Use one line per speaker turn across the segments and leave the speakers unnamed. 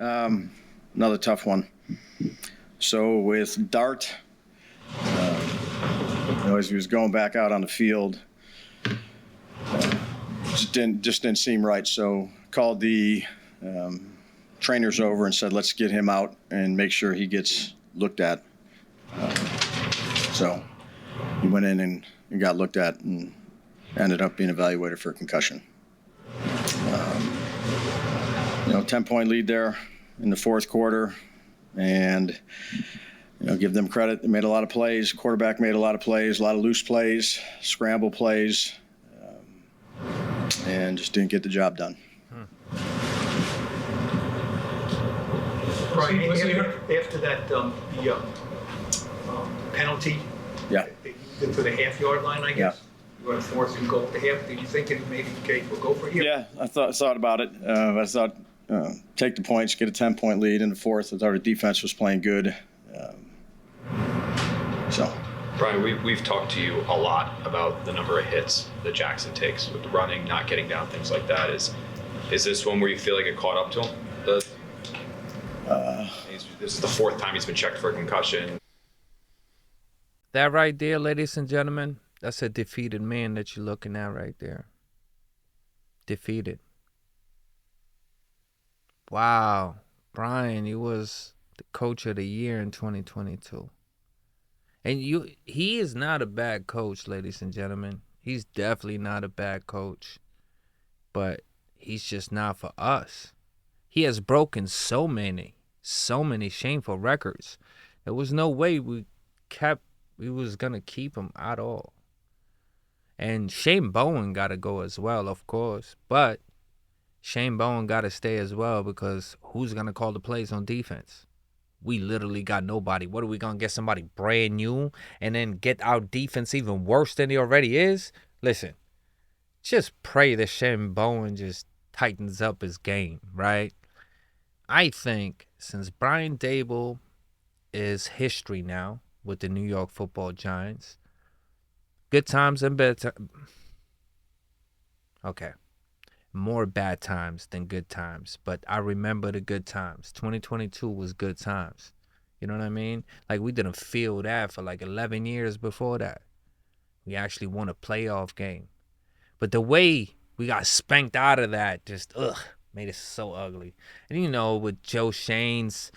Another tough one. So with Dart, as he was going back out on the field, just didn't seem right. So called the trainers over and said, let's get him out and make sure he gets looked at. So he went in and got looked at and ended up being evaluated for a concussion. 10-point lead there in the fourth quarter, and give them credit. They made a lot of plays. Quarterback made a lot of plays, a lot of loose plays, scramble plays, and just didn't get the job done.
Right, after that, the penalty.
Yeah.
To the half-yard line, I guess.
Yeah.
You were forced to go up the half. Did you think it maybe Kate will go for you?
Yeah, I thought about it. I thought take the points, get a 10-point lead in the fourth. I thought our defense was playing good.
Brian, we've talked to you a lot about the number of hits that Jackson takes with running, not getting down, things like that. Is this one where you feel like it caught up to him? This is the fourth time he's been checked for a concussion.
That right there, ladies and gentlemen, that's a defeated man that you're looking at right there. Defeated. Wow. Brian, he was the coach of the year in 2022. And he is not a bad coach, ladies and gentlemen. He's definitely not a bad coach. But he's just not for us. He has broken so many shameful records. There was no way we was going to keep him at all. And Shane Bowen got to go as well, of course. But Shane Bowen got to stay as well, because who's going to call the plays on defense? We literally got nobody. What are we going to get, somebody brand new and then get our defense even worse than he already is? Listen, just pray that Shane Bowen just tightens up his game, right? I think since Brian Daboll is history now with the New York Football Giants, good times and bad times. Okay. More bad times than good times. But I remember the good times. 2022 was good times. You know what I mean? Like, we didn't feel that for like 11 years before that. We actually won a playoff game. But the way we got spanked out of that just, made it so ugly. And, with Joe Shane's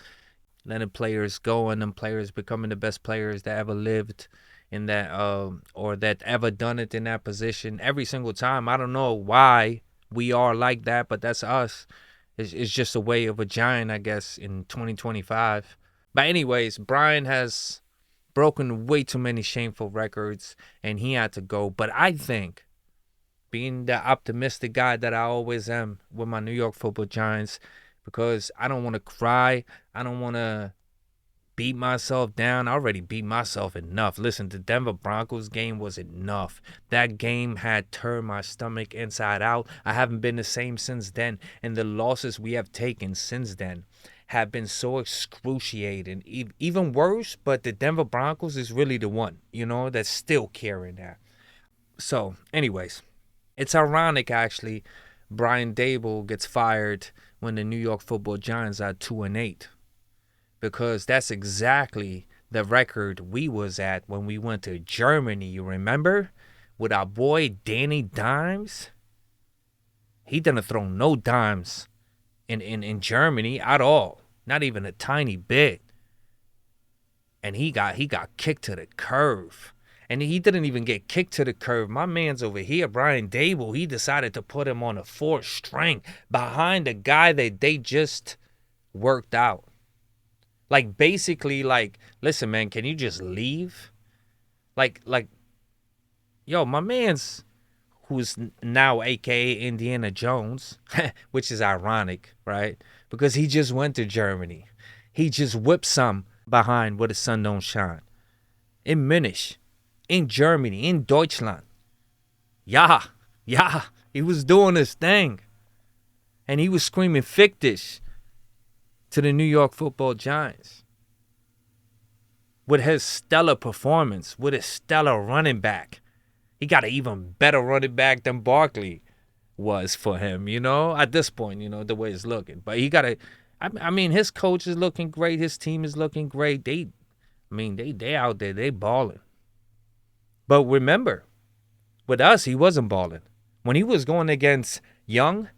letting players go and them players becoming the best players that ever lived in that, or that ever done it in that position every single time. I don't know why we are like that, but that's us. It's just a way of a Giant, I guess, in 2025. But anyways, Brian has broken way too many shameful records, and he had to go. But I think, being the optimistic guy that I always am with my New York Football Giants, because I don't want to cry, I don't want to beat myself down. I already beat myself enough. Listen, the Denver Broncos game was enough. That game had turned my stomach inside out. I haven't been the same since then. And the losses we have taken since then have been so excruciating. Even worse, but the Denver Broncos is really the one, that's still carrying that. So, anyways, it's ironic, actually, Brian Daboll gets fired when the New York Football Giants are 2-8. Because that's exactly the record we was at when we went to Germany, you remember? With our boy Danny Dimes. He didn't throw no dimes in Germany at all. Not even a tiny bit. And he got kicked to the curve. And he didn't even get kicked to the curve. My man's over here, Brian Daboll, he decided to put him on a fourth string behind a guy that they just worked out. Like, basically, listen, man, can you just leave? Yo, my man's, who's now a.k.a. Indiana Jones, which is ironic, right? Because he just went to Germany. He just whipped some behind where the sun don't shine. In Munich, in Germany, in Deutschland. Yeah, he was doing his thing. And he was screaming "Fick dich" to the New York Football Giants. With his stellar performance, with his stellar running back. He got an even better running back than Barkley was for him, at this point, the way it's looking. But he got I mean, his coach is looking great. His team is looking great. They out there. They balling. But remember, with us, he wasn't balling. When he was going against Young,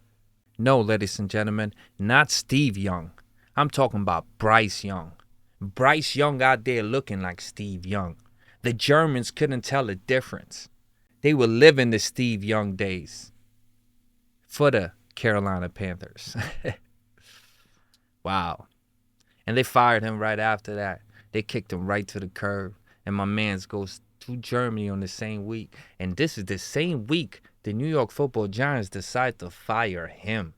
no, ladies and gentlemen, not Steve Young. I'm talking about Bryce Young. Bryce Young out there looking like Steve Young. The Germans couldn't tell the difference. They were living the Steve Young days for the Carolina Panthers. Wow. And they fired him right after that. They kicked him right to the curb. And my man goes to Germany on the same week. And this is the same week the New York Football Giants decide to fire him.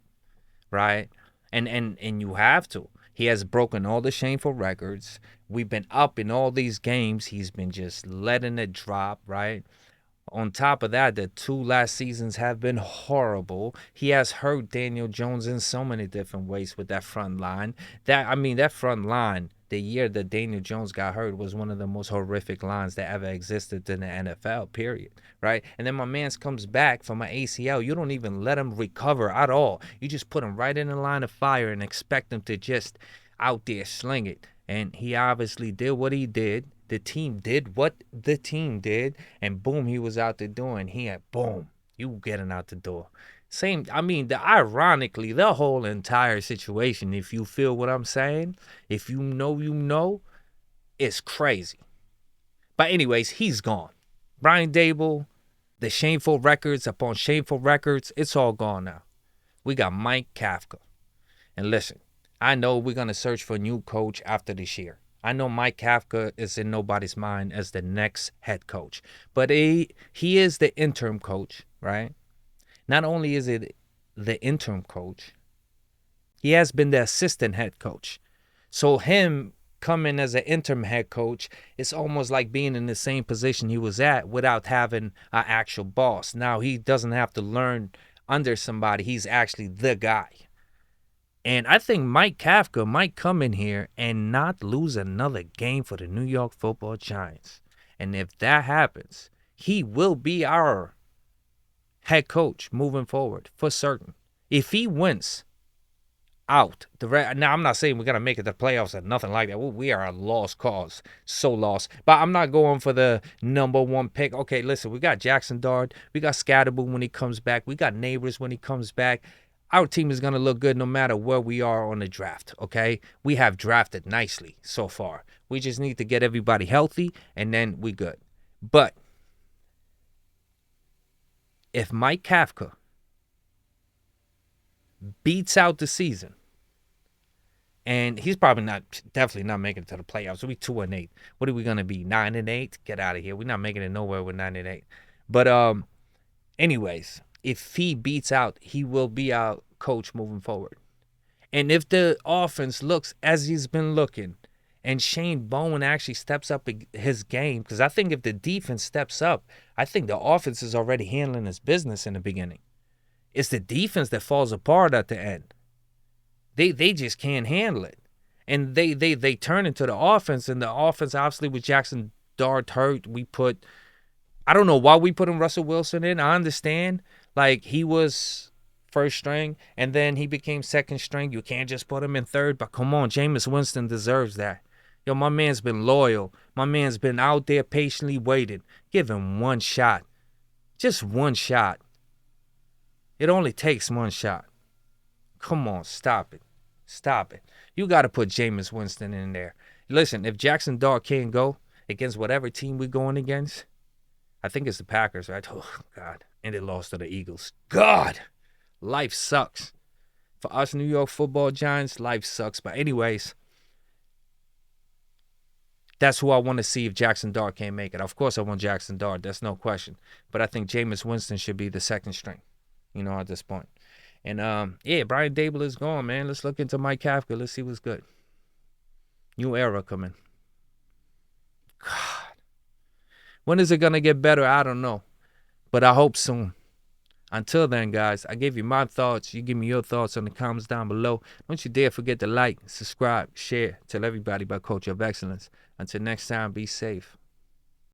Right? And you have to. He has broken all the shameful records. We've been up in all these games. He's been just letting it drop, right? On top of that, the 2 last seasons have been horrible. He has hurt Daniel Jones in so many different ways with that front line. That front line, the year that Daniel Jones got hurt, was one of the most horrific lines that ever existed in the NFL, period, right? And then my man comes back from an ACL. You don't even let him recover at all. You just put him right in the line of fire and expect him to just out there sling it. And he obviously did what he did. The team did what the team did, and boom, he was out the door, and he had boom, you getting out the door. Ironically, the whole entire situation, if you feel what I'm saying, if you know, it's crazy. But anyways, he's gone. Brian Daboll, the shameful records upon shameful records, it's all gone now. We got Mike Kafka. And listen, I know we're going to search for a new coach after this year. I know Mike Kafka is in nobody's mind as the next head coach. But he is the interim coach, right? Not only is it the interim coach, he has been the assistant head coach. So him coming as an interim head coach, it's almost like being in the same position he was at without having an actual boss. Now he doesn't have to learn under somebody. He's actually the guy. And I think Mike Kafka might come in here and not lose another game for the New York Football Giants. And if that happens, he will be our head coach moving forward for certain. If he wins out, now I'm not saying we're going to make it to the playoffs or nothing like that. We are a lost cause, so lost. But I'm not going for the number 1 pick. Okay, listen, we got Jackson Dart. We got Scatterbull when he comes back. We got Neighbors when he comes back. Our team is going to look good no matter where we are on the draft, okay? We have drafted nicely so far. We just need to get everybody healthy, and then we good. But if Mike Kafka beats out the season, and he's definitely not making it to the playoffs. We 2-8. What are we going to be, 9-8? Get out of here. We're not making it nowhere with 9-8. But anyways, if he beats out, he will be our coach moving forward. And if the offense looks as he's been looking, and Shane Bowen actually steps up his game, because I think if the defense steps up, I think the offense is already handling his business in the beginning. It's the defense that falls apart at the end. They just can't handle it. And they turn into the offense, and the offense, obviously, with Jackson Dart hurt, I don't know why we put Russell Wilson in. I understand. Like, he was first string, and then he became second string. You can't just put him in third. But come on, Jameis Winston deserves that. Yo, my man's been loyal. My man's been out there patiently waiting. Give him one shot. Just one shot. It only takes one shot. Come on, stop it. Stop it. You got to put Jameis Winston in there. Listen, if Jackson Dart can't go against whatever team we're going against, I think it's the Packers, right? Oh, God. And they lost to the Eagles. God, life sucks. For us New York Football Giants, life sucks. But anyways, that's who I want to see if Jackson Dart can't make it. Of course, I want Jackson Dart. That's no question. But I think Jameis Winston should be the second string, at this point. And, Brian Daboll is gone, man. Let's look into Mike Kafka. Let's see what's good. New era coming. God. When is it going to get better? I don't know. But I hope soon. Until then, guys, I gave you my thoughts. You give me your thoughts in the comments down below. Don't you dare forget to like, subscribe, share. Tell everybody about Culture of Excellence. Until next time, be safe.